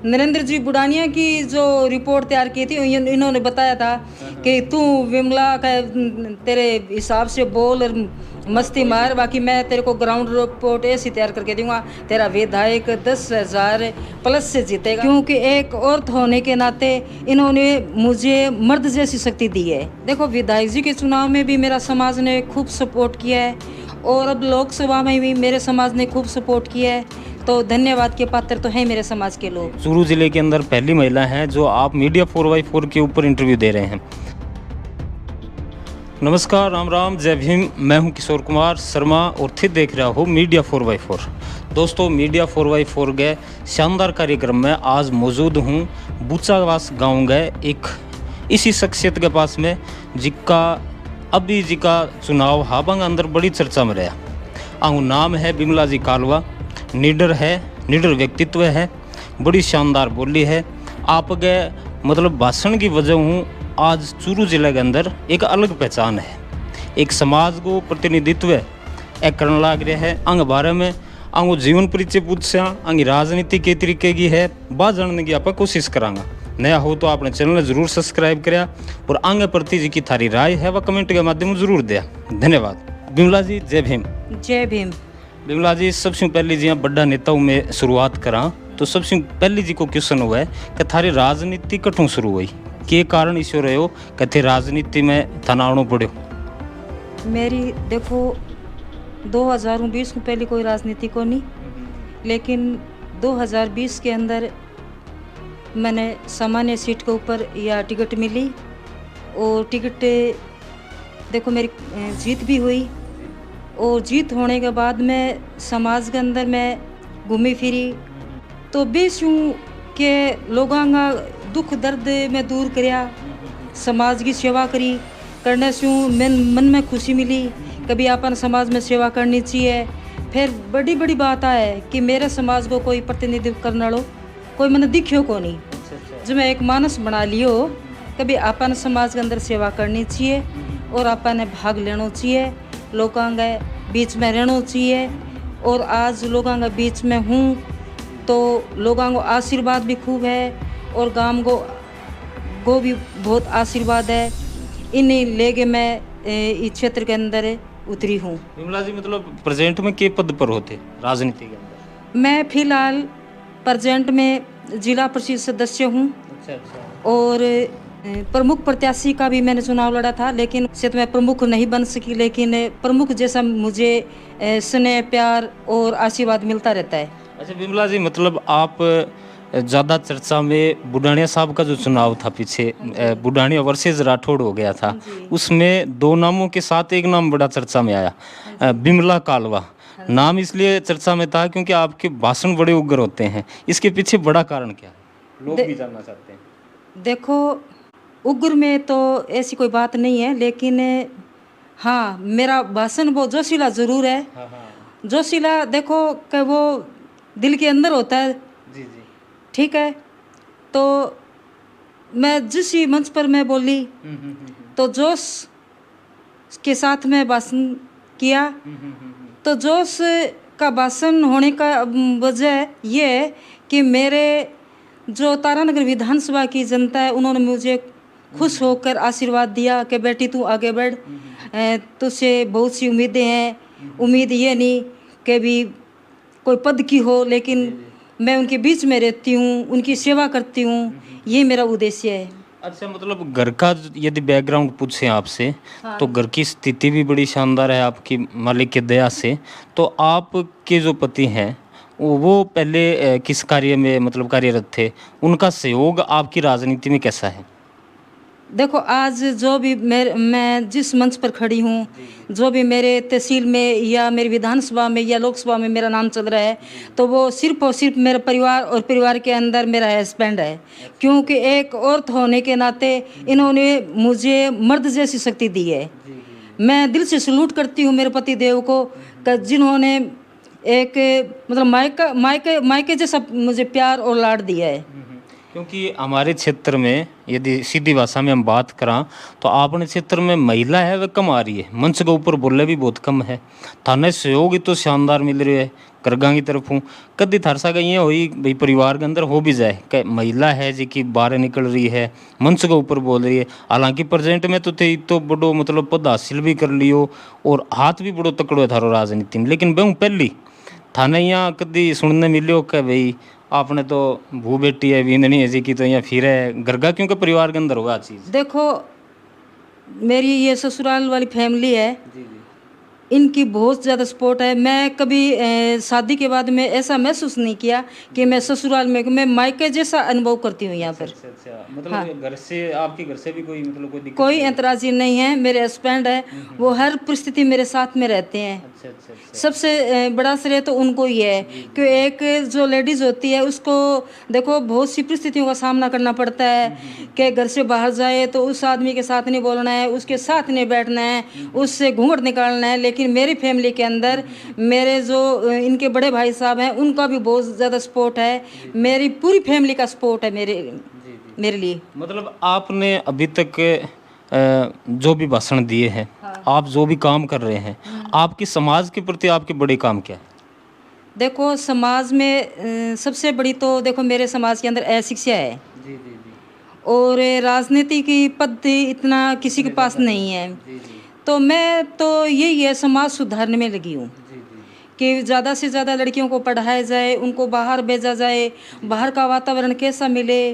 नरेंद्र जी बुडानिया की जो रिपोर्ट तैयार की थी इन्होंने बताया था कि तू विमला का तेरे हिसाब से बोल और मस्ती मार, बाकी मैं तेरे को ग्राउंड रिपोर्ट ऐसी तैयार करके दूंगा, तेरा विधायक 10,000 प्लस से जीतेगा। क्योंकि एक औरत होने के नाते इन्होंने मुझे मर्द जैसी शक्ति दी है। देखो, विधायक जी के चुनाव में भी मेरा समाज ने खूब सपोर्ट किया है और अब लोकसभा में भी मेरे समाज ने खूब सपोर्ट किया है, तो धन्यवाद के पात्र तो हैं मेरे समाज के लोग। चूरू जिले के अंदर पहली महिला हैं जो आप मीडिया 4x4 के ऊपर इंटरव्यू दे रहे हैं। नमस्कार, राम राम, जय भीम। मैं हूं किशोर कुमार शर्मा और फिर देख रहा हूं मीडिया 4x4। दोस्तों, मीडिया 4x4 गए शानदार कार्यक्रम में आज मौजूद हूं बूचावास गांव गए एक इसी शख्सियत के पास में जिसका अभी जी का चुनाव हाबंग अंदर बड़ी चर्चा में रहा। आऊँ नाम है बिमला जी कालवा। निडर है, निडर व्यक्तित्व है, बड़ी शानदार बोली है। आप गए मतलब भाषण की वजह हूँ आज चूरू जिले के अंदर एक अलग पहचान है, एक समाज को प्रतिनिधित्व एक करने लग रहा है। अंग बारे में अंग जीवन परिचय पूछा, अंग राजनीति के तरीके की है बात जानने की आप कोशिश करांगा। नया हो तो आपने चैनल जरूर सब्सक्राइब करा और आगे प्रति जी की थारी राय है वह कमेंट के माध्यम जरूर दिया। धन्यवाद। बिमला जी, जय भीम। जय भीम। बिमला जी, सबसे पहले जी बड़ा नेताओं में शुरुआत करा तो सबसे पहले जी को क्वेश्चन हुआ है कि थारी राजनीति कठों शुरू हुई, के कारण इस रहे हो कि राजनीति में तनाव पड़ो? मेरी देखो 2020 में पहले कोई राजनीति को नहीं, लेकिन 2020 के अंदर मैंने सामान्य सीट के ऊपर या टिकट मिली और टिकट देखो मेरी जीत भी हुई और जीत होने के बाद मैं समाज के अंदर मैं घूमी फिरी तो बेस यूँ के लोगों का दुख दर्द में दूर करया, समाज की सेवा करी, करने से मन में खुशी मिली। कभी अपन समाज में सेवा करनी चाहिए। फिर बड़ी बड़ी बात है कि मेरे समाज को कोई प्रतिनिधित्व करने लो कोई मैंने दिखियो को नहीं, जो मैं एक मानस बना लियो कभी अपन समाज के अंदर सेवा करनी चाहिए और अपन ने भाग लेना चाहिए, लोगों के बीच में रहना चाहिए। और आज लोगों के बीच में हूँ तो लोगों को आशीर्वाद भी खूब है और गांव को भी बहुत आशीर्वाद है। इन्हीं लेके मैं इस क्षेत्र के अंदर उतरी हूँ। बिमला जी, मतलब प्रेजेंट में के पद पर होते राजनीति के अंदर? मैं फिलहाल प्रेजेंट में जिला परिषद सदस्य हूँ। अच्छा। और प्रमुख प्रत्याशी का भी मैंने चुनाव लड़ा था, लेकिन क्षेत्र में प्रमुख नहीं बन सकी, लेकिन प्रमुख जैसा मुझे स्नेह प्यार और आशीर्वाद मिलता रहता है। अच्छा बिमला जी, मतलब आप ज़्यादा चर्चा में बुडानिया साहब का जो चुनाव था पीछे, बुडानिया वर्सेस राठौड़ हो गया था, उसमें दो नामों के साथ एक नाम बड़ा चर्चा में आया, बिमला कालवा। नाम इसलिए चर्चा में था क्योंकि आपके भाषण बड़े उग्र होते हैं, इसके पीछे बड़ा कारण क्या है, लोग भी जानना चाहते हैं। देखो, उग्र में तो ऐसी कोई बात नहीं है, लेकिन हाँ मेरा भाषण वो जोशीला ज़रूर है। जोशीला देखो कि वो दिल के अंदर होता है। जी। ठीक है, तो मैं जिस ही मंच पर मैं बोली तो जोश के साथ में भाषण किया। तो जोश का भाषण होने का वजह ये है कि मेरे जो तारानगर विधानसभा की जनता है उन्होंने मुझे खुश होकर आशीर्वाद दिया कि बेटी तू आगे बढ़, तुझसे बहुत सी उम्मीदें हैं। उम्मीद ये नहीं कि भी कोई पद की हो, लेकिन मैं उनके बीच में रहती हूँ, उनकी सेवा करती हूँ, ये मेरा उद्देश्य है। अच्छा, मतलब घर का यदि बैकग्राउंड पूछें आपसे, हाँ। तो घर की स्थिति भी बड़ी शानदार है आपकी मालिक की दया से। तो आपके जो पति हैं वो पहले किस कार्य में मतलब कार्यरत थे, उनका सहयोग आपकी राजनीति में कैसा है? देखो, आज जो भी मैं जिस मंच पर खड़ी हूँ, जो भी मेरे तहसील में या मेरी विधानसभा में या लोकसभा में मेरा नाम चल रहा है, तो वो सिर्फ और सिर्फ मेरा परिवार और परिवार के अंदर मेरा हस्बैंड है। क्योंकि एक औरत होने के नाते इन्होंने मुझे मर्द जैसी शक्ति दी है। मैं दिल से सलूट करती हूँ मेरे पति देव को, जिन्होंने एक मतलब मायके जैसा मुझे प्यार और लाड दिया है। क्योंकि हमारे क्षेत्र में यदि सीधी भाषा में हम बात करा तो अपने क्षेत्र में महिला है वह कम आ रही है, मंच के ऊपर बोले भी बहुत कम है। थाने सहयोग तो शानदार मिल रही है करगा की तरफों। कदी थारसा का ये हुई भाई परिवार के अंदर हो भी जाए कि महिला है जी की बाहर निकल रही है, मंच के ऊपर बोल रही है। हालांकि प्रेजेंट में तो थे तो बड़ो मतलब पद हासिल भी कर लियो और हाथ भी बड़ो तकड़ो है थारो राजनीति में, लेकिन बहु पहली थाने यहाँ कदी सुनने मिलियो कि भाई आपने तो भू बेटी है विंदनी है जी की तो यहाँ फिर है गरगा, क्योंकि परिवार के अंदर होगा चीज़। देखो मेरी ये ससुराल वाली फैमिली है, जी जी। इनकी बहुत ज़्यादा सपोर्ट है। मैं कभी शादी के बाद में ऐसा महसूस नहीं किया कि मैं ससुराल में, मैं मायके जैसा अनुभव करती हूँ यहाँ पर। अच्छा अच्छा, मतलब घर से आपके घर से भी कोई मतलब कोई दिक्कत कोई नहीं है? ऐतराज़ी नहीं है। मेरे हस्बैंड है, वो हर परिस्थिति मेरे साथ में रहते हैं। अच्छा अच्छा अच्छा। सबसे बड़ा श्रेय तो उनको ही है कि एक जो लेडीज़ होती है उसको देखो बहुत सी परिस्थितियों का सामना करना पड़ता है कि घर से बाहर जाए तो उस आदमी के साथ नहीं बोलना है, उसके साथ नहीं बैठना है, उससे घूंघट निकालना है। लेकिन मेरी फैमिली के अंदर मेरे जो इनके बड़े भाई साहब हैं उनका भी बहुत ज़्यादा सपोर्ट है, मेरी पूरी फैमिली का सपोर्ट है मेरे लिए। मतलब आपने अभी तक जो भी भाषण दिए हैं, आप जो भी काम कर रहे हैं, आपकी समाज के प्रति आपके बड़े काम क्या है? देखो समाज में सबसे बड़ी तो देखो मेरे समाज के अंदर अशिक्षा है जी जी जी और राजनीति की पद इतना किसी के पास नहीं है। जी जी तो मैं तो यही है, समाज सुधारने में लगी हूँ जी जी कि ज़्यादा से ज़्यादा लड़कियों को पढ़ाया जाए, उनको बाहर भेजा जाए, बाहर का वातावरण कैसा मिले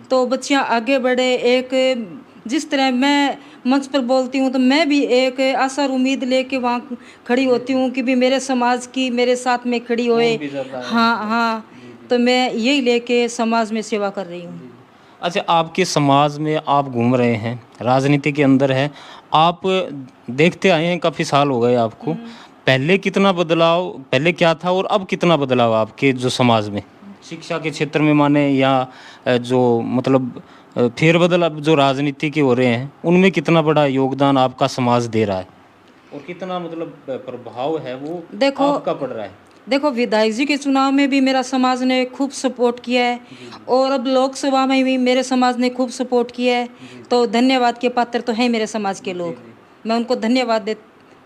तो बच्चियाँ आगे बढ़े। एक जिस तरह मैं मंच पर बोलती हूँ तो मैं भी एक आशा और उम्मीद लेके वहाँ खड़ी होती हूँ कि भी मेरे समाज की मेरे साथ में खड़ी होए। भी ज़्यादा है हाँ मतलब। हाँ, तो मैं यही लेके समाज में सेवा कर रही हूँ। अच्छा, आपके समाज में आप घूम रहे हैं, राजनीति के अंदर है, आप देखते आए हैं, काफ़ी साल हो गए आपको। पहले कितना बदलाव, पहले क्या था और अब कितना बदलाव आपके जो समाज में शिक्षा के क्षेत्र में माने या जो मतलब फेरबदल अब जो राजनीति के हो रहे हैं उनमें कितना बड़ा योगदान आपका समाज दे रहा है और कितना मतलब प्रभाव है वो देखो आपका पड़ रहा है? देखो विधायक जी के चुनाव में भी मेरा समाज ने खूब सपोर्ट किया है और अब लोकसभा में भी मेरे समाज ने खूब सपोर्ट किया है। तो धन्यवाद के पात्र तो हैं मेरे समाज के लोग, मैं उनको धन्यवाद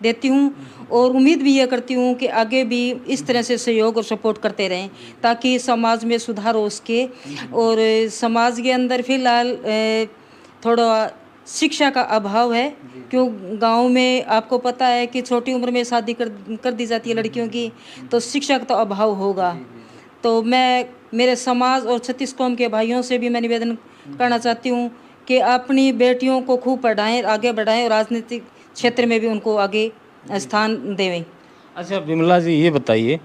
देती हूँ और उम्मीद भी ये करती हूँ कि आगे भी इस तरह से सहयोग और सपोर्ट करते रहें ताकि समाज में सुधार हो सके। और समाज के अंदर फिलहाल थोड़ा शिक्षा का अभाव है, क्यों गांव में आपको पता है कि छोटी उम्र में शादी कर दी जाती है लड़कियों की, तो शिक्षा का तो अभाव होगा। तो मैं मेरे समाज और छत्तीस कौम के भाइयों से भी मैं निवेदन करना चाहती हूँ कि अपनी बेटियों को खूब पढ़ाएं, आगे बढ़ाएं और राजनीतिक क्षेत्र में भी उनको आगे स्थान देवें। अच्छा विमला जी, ये बताइए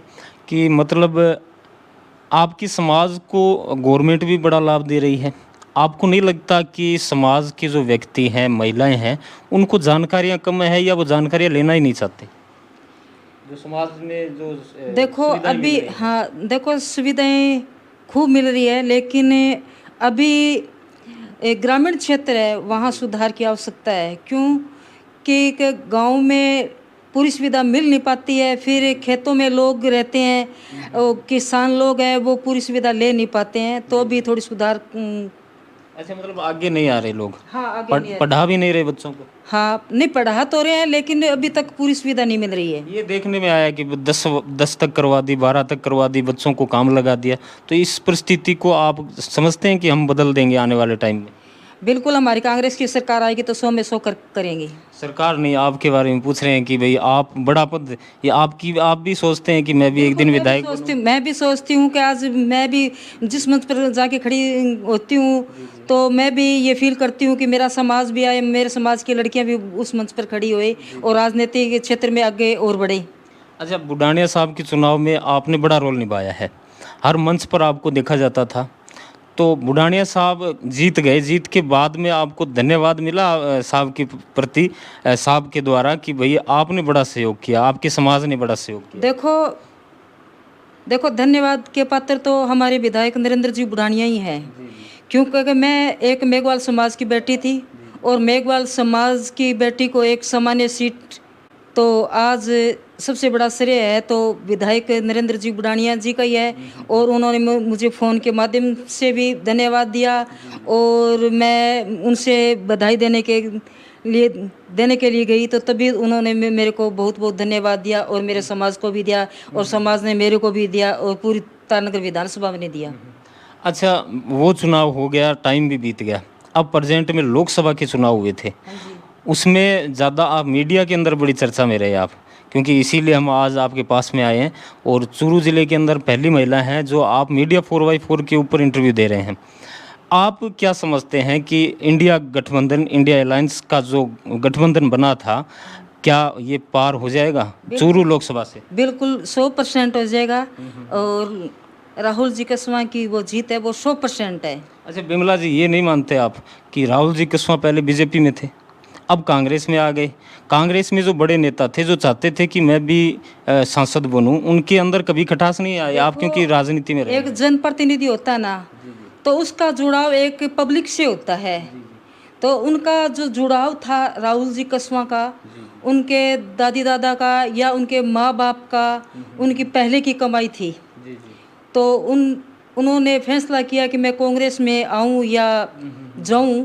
कि मतलब आपकी समाज को गवर्नमेंट भी बड़ा लाभ दे रही है, आपको नहीं लगता कि समाज के जो व्यक्ति हैं, महिलाएं हैं, उनको जानकारियां कम है या वो जानकारियां लेना ही नहीं चाहते? जो समाज में जो देखो सुविधाएं मिल अभी रही हैं। हाँ देखो सुविधाएं खूब मिल रही है, लेकिन अभी एक ग्रामीण क्षेत्र है वहाँ सुधार की आवश्यकता है। क्यों कि गांव में पूरी सुविधा मिल नहीं पाती है, फिर खेतों में लोग रहते हैं और किसान लोग हैं वो पूरी सुविधा ले नहीं पाते हैं, तो भी थोड़ी सुधार अच्छा, मतलब आगे नहीं आ रहे लोग, हाँ आगे नहीं पढ़ा भी नहीं रहे बच्चों को। हाँ नहीं पढ़ा तो रहे हैं लेकिन अभी तक पूरी सुविधा नहीं मिल रही है। ये देखने में आया कि 10 तक करवा दी, 12 तक करवा दी, बच्चों को काम लगा दिया। तो इस परिस्थिति को आप समझते हैं कि हम बदल देंगे आने वाले टाइम में? बिल्कुल, हमारी कांग्रेस की सरकार आएगी तो 100 में 100 करेंगे। सरकार नहीं, आपके बारे में पूछ रहे हैं कि भाई आप बड़ा पद, ये आप भी सोचते हैं कि मैं भी एक दिन विधायक बनूं? मैं भी सोचती हूँ कि आज मैं भी जिस मंच पर जाके खड़ी होती हूँ तो मैं भी ये फील करती हूँ कि मेरा समाज भी आए, मेरे समाज की लड़कियाँ भी उस मंच पर खड़ी हुए और राजनीति के क्षेत्र में आगे और बढ़े। अच्छा, बुढ़ानिया साहब के चुनाव में आपने बड़ा रोल निभाया है, हर मंच पर आपको देखा जाता था। तो बुढ़ानिया साहब जीत गए, जीत के बाद में आपको धन्यवाद मिला साहब के प्रति, साहब के द्वारा कि भैया आपने बड़ा सहयोग किया, आपके समाज ने बड़ा सहयोग किया? देखो धन्यवाद के पात्र तो हमारे विधायक नरेंद्र जी बुढ़ानिया ही हैं, क्योंकि मैं एक मेघवाल समाज की बेटी थी और मेघवाल समाज की बेटी को एक सामान्य सीट तो आज सबसे बड़ा श्रेय है तो विधायक नरेंद्र जी बुडानिया जी का ही है। और उन्होंने मुझे फ़ोन के माध्यम से भी धन्यवाद दिया और मैं उनसे बधाई देने के लिए गई तो तभी उन्होंने मेरे को बहुत बहुत धन्यवाद दिया और मेरे समाज को भी दिया और समाज ने मेरे को भी दिया और पूरी तारानगर विधानसभा में दिया। अच्छा, वो चुनाव हो गया, टाइम भी बीत गया, अब प्रेजेंट में लोकसभा के चुनाव हुए थे, उसमें ज़्यादा आप मीडिया के अंदर बड़ी चर्चा में रहे आप, क्योंकि इसीलिए हम आज आपके पास में आए हैं और चूरू ज़िले के अंदर पहली महिला हैं जो आप मीडिया 4x4 के ऊपर इंटरव्यू दे रहे हैं। आप क्या समझते हैं कि इंडिया गठबंधन, इंडिया अलायंस का जो गठबंधन बना था, क्या ये पार हो जाएगा चूरू लोकसभा से? बिल्कुल 100% हो जाएगा और राहुल जी कस्वां की वो जीत है वो 100% है। अच्छा बिमला जी, ये नहीं मानते आप कि राहुल जी कस्वां पहले बीजेपी में थे, अब कांग्रेस में आ गए? कांग्रेस में जो बड़े नेता थे जो चाहते थे कि मैं भी सांसद बनूं, उनके अंदर कभी खटास नहीं आया? आप क्योंकि राजनीति में रहे। एक जनप्रतिनिधि होता है ना, तो उसका जुड़ाव एक पब्लिक से होता है। तो उनका जो जुड़ाव था राहुल जी कस्वां का, उनके दादी दादा का या उनके माँ बाप का, उनकी पहले की कमाई थी। तो उन्होंने फैसला किया कि मैं कांग्रेस में आऊं या जाऊं,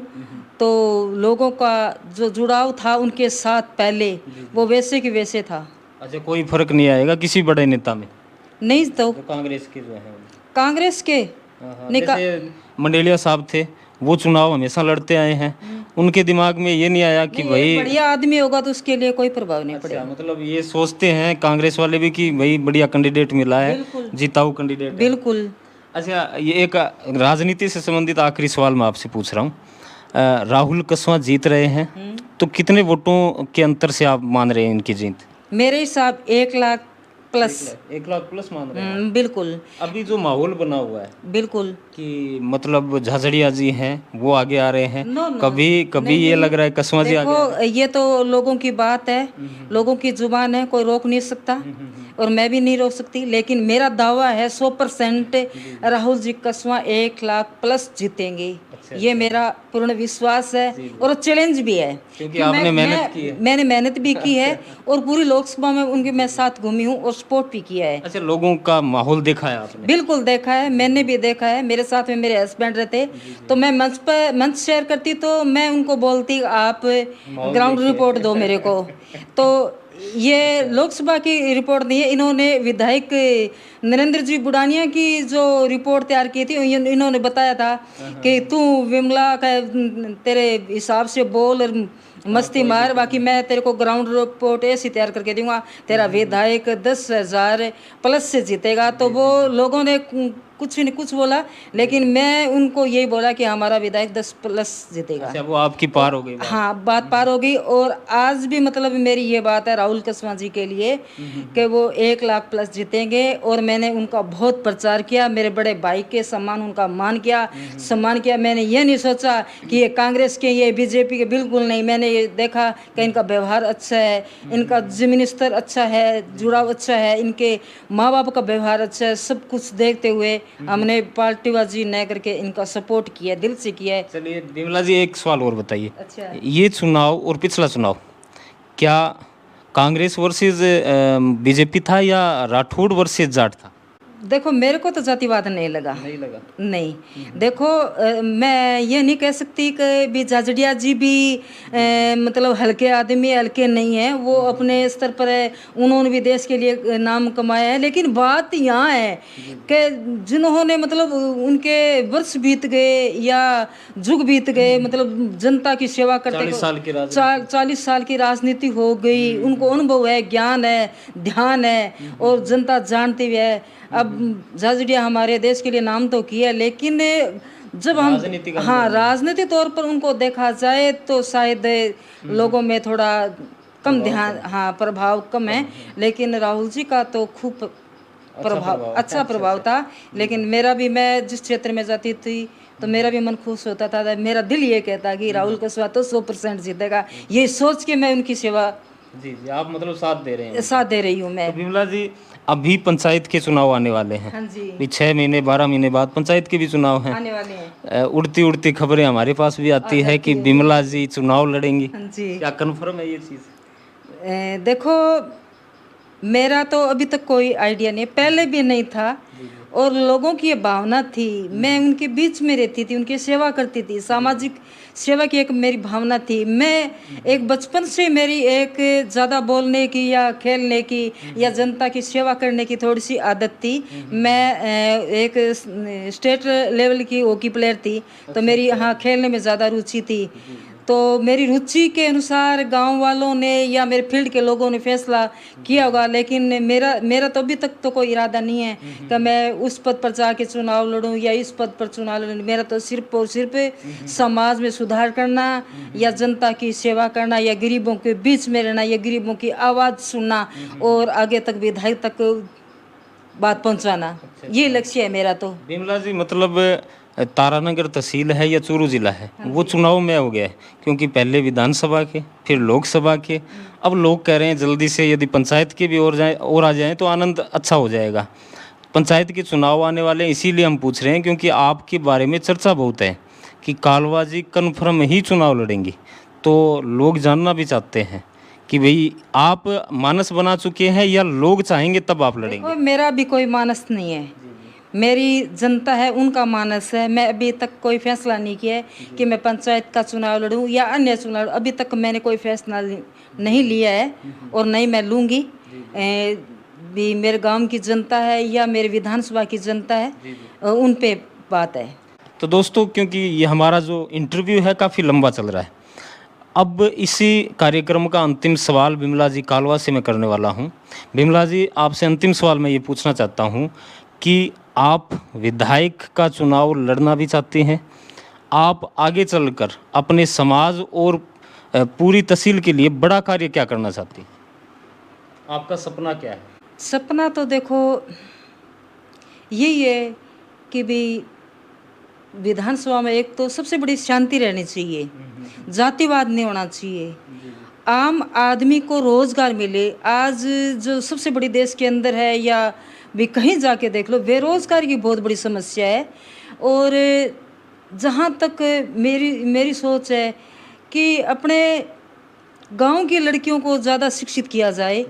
तो लोगों का जो जुड़ाव था उनके साथ पहले वो वैसे की वैसे था। अच्छा, कोई फर्क नहीं आएगा किसी बड़े नेता में? नहीं, तो कांग्रेस के जो है, कांग्रेस के जैसे मंडेलिया साहब थे, वो चुनाव हमेशा लड़ते आए हैं, उनके दिमाग में ये नहीं आया कि भाई बढ़िया आदमी होगा तो उसके लिए कोई प्रभाव नहीं पड़ेगा? मतलब ये सोचते हैं कांग्रेस वाले भी कि भाई बढ़िया कैंडिडेट मिला है, जीताऊ कैंडिडेट। बिल्कुल। अच्छा, ये एक राजनीति से संबंधित आखिरी सवाल मैं आपसे पूछ रहा हूँ। राहुल कस्वां जीत रहे हैं, तो कितने वोटों के अंतर से आप मान रहे हैं इनकी जीत? मेरे हिसाब 1 लाख प्लस। 1 लाख प्लस मान रहे हैं? बिल्कुल। अभी जो माहौल बना हुआ है बिल्कुल कि मतलब झाझड़िया जी हैं वो आगे आ रहे हैं, कभी ये लग रहा है कस्वां जी आगे। ये तो लोगों की बात है, लोगों की जुबान है, कोई रोक नहीं सकता और मैं भी नहीं रोक सकती। लेकिन मेरा दावा है 100% राहुल जी कस्वां 1 लाख प्लस जीतेंगे। ये मेरा पूर्ण विश्वास है और चैलेंज भी है, क्योंकि आपने मेहनत की है। मैंने मेहनत भी की है और पूरी लोकसभा में उनके मैं साथ घूमी हूँ और सपोर्ट भी किया है। अच्छा, लोगों का माहौल देखा है आपने? बिल्कुल देखा है, मैंने भी देखा है। मेरे साथ में मेरे हस्बैंड रहते, तो मैं मंच शेयर करती तो मैं उनको बोलती आप ग्राउंड रिपोर्ट दो मेरे को। तो ये लोकसभा की रिपोर्ट नहीं है, इन्होंने विधायक नरेंद्र जी बुडानिया की जो रिपोर्ट तैयार की थी, इन्होंने बताया था कि तू विमला का तेरे हिसाब से बोल और मस्ती मार, बाकी मैं तेरे को ग्राउंड रिपोर्ट ऐसी तैयार करके दूंगा, तेरा विधायक 10,000 प्लस से जीतेगा। तो वो लोगों ने कुछ नहीं कुछ बोला, लेकिन मैं उनको यही बोला कि हमारा विधायक 10 प्लस जीतेगा। अच्छा, वो आपकी पार हो गई बात? हाँ, बात पार हो गई। और आज भी मतलब मेरी ये बात है राहुल कस्वां जी के लिए कि वो 1 लाख प्लस जीतेंगे। और मैंने उनका बहुत प्रचार किया, मेरे बड़े भाई के सम्मान उनका सम्मान किया। मैंने ये नहीं सोचा कि ये कांग्रेस के, ये बीजेपी के, बिल्कुल नहीं। मैंने ये देखा कि इनका व्यवहार अच्छा है, इनका जमीनी स्तर अच्छा है, जुड़ाव अच्छा है, इनके माँ बाप का व्यवहार अच्छा है। सब कुछ देखते हुए हमने पार्टीबाजी न करके इनका सपोर्ट किया, दिल से किया है। चलिए विमला जी, एक सवाल और बताइए। अच्छा, ये चुनाव और पिछला चुनाव क्या कांग्रेस वर्सेस बीजेपी था या राठौड़ वर्सेस जाट था? देखो मेरे को तो जातिवाद नहीं लगा। नहीं, देखो मैं ये नहीं कह सकती कि भी झाझड़िया जी भी मतलब हल्के आदमी, हल्के नहीं है। वो अपने स्तर पर है, उन्होंने भी देश के लिए नाम कमाया है। लेकिन बात यहाँ है कि जिन्होंने मतलब उनके वर्ष बीत गए या युग बीत गए, मतलब जनता की सेवा करते 40 साल की राजनीति हो गई, उनको अनुभव है, ज्ञान है, ध्यान है और जनता जानती भी है। अब झाझड़िया हमारे देश के लिए नाम तो किया, लेकिन जब हम राजनीतिक तौर पर उनको देखा जाए तो शायद लोगों में थोड़ा कम ध्यान, प्रभाव कम है। लेकिन राहुल जी का तो खूब अच्छा प्रभाव था। लेकिन मेरा भी, मैं जिस क्षेत्र में जाती थी तो मेरा भी मन खुश होता था। मेरा दिल ये कहता कि राहुल कस्वां तो 100% जीतेगा। ये सोच के मैं उनकी सेवा जी आप मतलब साथ दे रहे हैं? साथ दे रही हूँ मैं। तो विमला जी, अभी पंचायत के चुनाव आने वाले हैं। हाँ जी। 6 महीने 12 महीने बाद पंचायत के भी चुनाव हैं, आने वाले हैं। उड़ती उड़ती खबरें हमारे पास भी आती है कि विमला जी चुनाव लड़ेंगी। हाँ जी। क्या कन्फर्म है ये चीज़? देखो मेरा तो अभी तक कोई आइडिया नहीं, पहले भी नहीं था। और लोगों की ये भावना थी, मैं उनके बीच में रहती थी, उनकी सेवा करती थी, सामाजिक सेवा की एक मेरी भावना थी। मैं एक बचपन से मेरी एक ज़्यादा बोलने की या खेलने की या जनता की सेवा करने की थोड़ी सी आदत थी। मैं एक स्टेट लेवल की हॉकी प्लेयर थी, तो मेरी हाँ खेलने में ज़्यादा रुचि थी। तो मेरी रुचि के अनुसार गांव वालों ने या मेरे फील्ड के लोगों ने फैसला किया होगा, लेकिन मेरा तो अभी तक तो कोई इरादा नहीं है कि मैं उस पद पर जाके चुनाव लड़ूं या इस पद पर चुनाव लड़ूं। मेरा तो सिर्फ और सिर्फ समाज में सुधार करना या जनता की सेवा करना या गरीबों के बीच में रहना या गरीबों की आवाज़ सुनना और आगे तक विधायक तक बात पहुंचाना, ये लक्ष्य है मेरा। तो बिमला जी मतलब तारानगर तहसील है या चूरू जिला है, वो चुनाव में हो गया है, क्योंकि पहले विधानसभा के फिर लोकसभा के, अब लोग कह रहे हैं जल्दी से यदि पंचायत के भी और आ जाएं तो आनंद अच्छा हो जाएगा। पंचायत के चुनाव आने वाले हैं, इसीलिए हम पूछ रहे हैं क्योंकि आपके बारे में चर्चा बहुत है कि कालवा जी कन्फर्म ही चुनाव लड़ेंगी। तो लोग जानना भी चाहते हैं कि भाई आप मानस बना चुके हैं या लोग चाहेंगे तब आप लड़ेंगे। मेरा भी कोई मानस नहीं है, मेरी जनता है, उनका मानस है। मैं अभी तक कोई फैसला नहीं किया है कि मैं पंचायत का चुनाव लड़ूं या अन्य चुनाव, अभी तक मैंने कोई फैसला नहीं लिया है और नहीं मैं लूँगी। भी मेरे गांव की जनता है या मेरे विधानसभा की जनता है, उन पे बात है। तो दोस्तों क्योंकि ये हमारा जो इंटरव्यू है काफ़ी लंबा चल रहा है, अब इसी कार्यक्रम का अंतिम सवाल बिमला जी कालवा से मैं करने वाला हूँ। बिमला जी आपसे अंतिम सवाल मैं ये पूछना चाहता हूँ कि आप विधायक का चुनाव लड़ना भी चाहते हैं, आप आगे चलकर अपने समाज और पूरी तहसील के लिए बड़ा कार्य क्या करना चाहती हैं? आपका सपना क्या है? सपना तो देखो यही है कि भी विधानसभा में एक तो सबसे बड़ी शांति रहनी चाहिए, जातिवाद नहीं होना चाहिए, आम आदमी को रोजगार मिले। आज जो सबसे बड़ी देश के अंदर है या भी कहीं जाके देख लो, बेरोजगारी की बहुत बड़ी समस्या है। और जहाँ तक मेरी सोच है कि अपने गांव की लड़कियों को ज़्यादा शिक्षित किया जाए।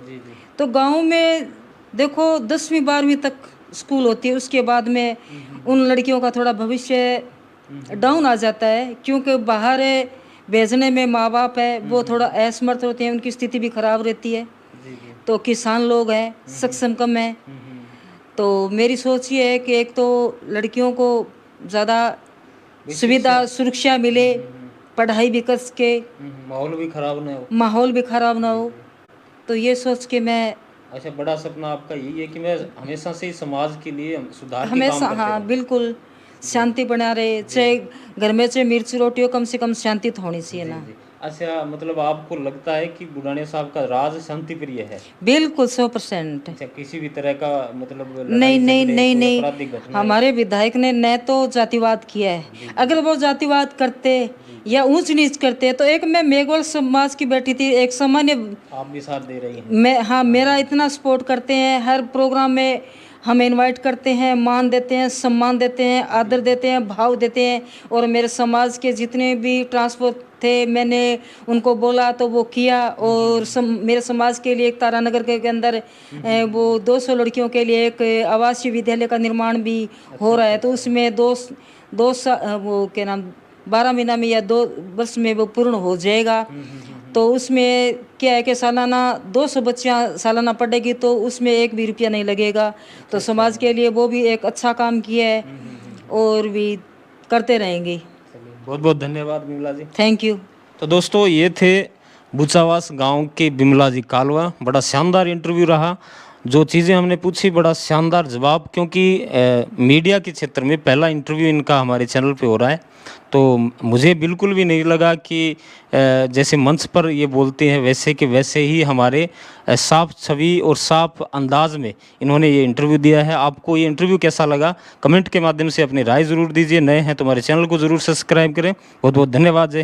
तो गांव में देखो 10वीं 12वीं तक स्कूल होती है, उसके बाद में उन लड़कियों का थोड़ा भविष्य डाउन आ जाता है, क्योंकि बाहर भेजने में माँ बाप है वो थोड़ा असमर्थ होते हैं, उनकी स्थिति भी खराब रहती है। तो किसान लोग हैं, सक्षम कम है। तो मेरी सोच ये है कि एक तो लड़कियों को ज़्यादा सुविधा सुरक्षा मिले, पढ़ाई भी कर सके, माहौल भी खराब ना हो। तो ये सोच के मैं अच्छा, बड़ा सपना आपका यही है कि मैं हमेशा से ही समाज के लिए सुधार की हमेशा काम करते हाँ रहूं। बिल्कुल शांति बना रहे, चाहे घर में चाहे मिर्ची रोटी हो, कम से कम शांति तो होनी चाहिए ना। अच्छा, मतलब आपको लगता है कि बुढ़ाने साहब का राज शांति प्रिय है? बिल्कुल 100%। अच्छा, किसी भी तरह का मतलब नहीं नहीं नहीं नहीं, आपराधिक घटना हमारे विधायक ने न तो जातिवाद किया है। अगर वो जातिवाद करते या ऊंच नीच करते तो एक मैं मेघवाल समाज की बैठी थी, एक सामान्य, आप भी साथ दे रही हैं? मैं हाँ, मेरा इतना सपोर्ट करते हैं, हर प्रोग्राम में हमें इनवाइट करते हैं, मान देते हैं, सम्मान देते हैं, आदर देते हैं, भाव देते हैं। और मेरे समाज के जितने भी ट्रांसपोर्ट थे मैंने उनको बोला तो वो किया। और मेरे समाज के लिए एक तारानगर के अंदर वो 200 लड़कियों के लिए एक आवासीय विद्यालय का निर्माण भी हो रहा है। तो उसमें वो क्या नाम 12 महीना में या 2 वर्ष में वो पूर्ण हो जाएगा। तो उसमें क्या है कि सालाना 200 बच्चियाँ सालाना पढ़ेगी, तो उसमें एक भी रुपया नहीं लगेगा। तो समाज के लिए वो भी एक अच्छा काम किया है और भी करते रहेंगे। बहुत बहुत धन्यवाद बिमला जी। Thank you. तो दोस्तों ये थे बुचावास गांव के बिमला जी कालवा। बड़ा शानदार इंटरव्यू रहा, जो चीज़ें हमने पूछी बड़ा शानदार जवाब, क्योंकि मीडिया के क्षेत्र में पहला इंटरव्यू इनका हमारे चैनल पे हो रहा है। तो मुझे बिल्कुल भी नहीं लगा कि जैसे मंच पर ये बोलते हैं वैसे के वैसे ही हमारे साफ छवि और साफ अंदाज में इन्होंने ये इंटरव्यू दिया है। आपको ये इंटरव्यू कैसा लगा कमेंट के माध्यम से अपनी राय ज़रूर दीजिए। नए हैं तो हमारे चैनल को ज़रूर सब्सक्राइब करें। बहुत बहुत धन्यवाद। जय हिंद।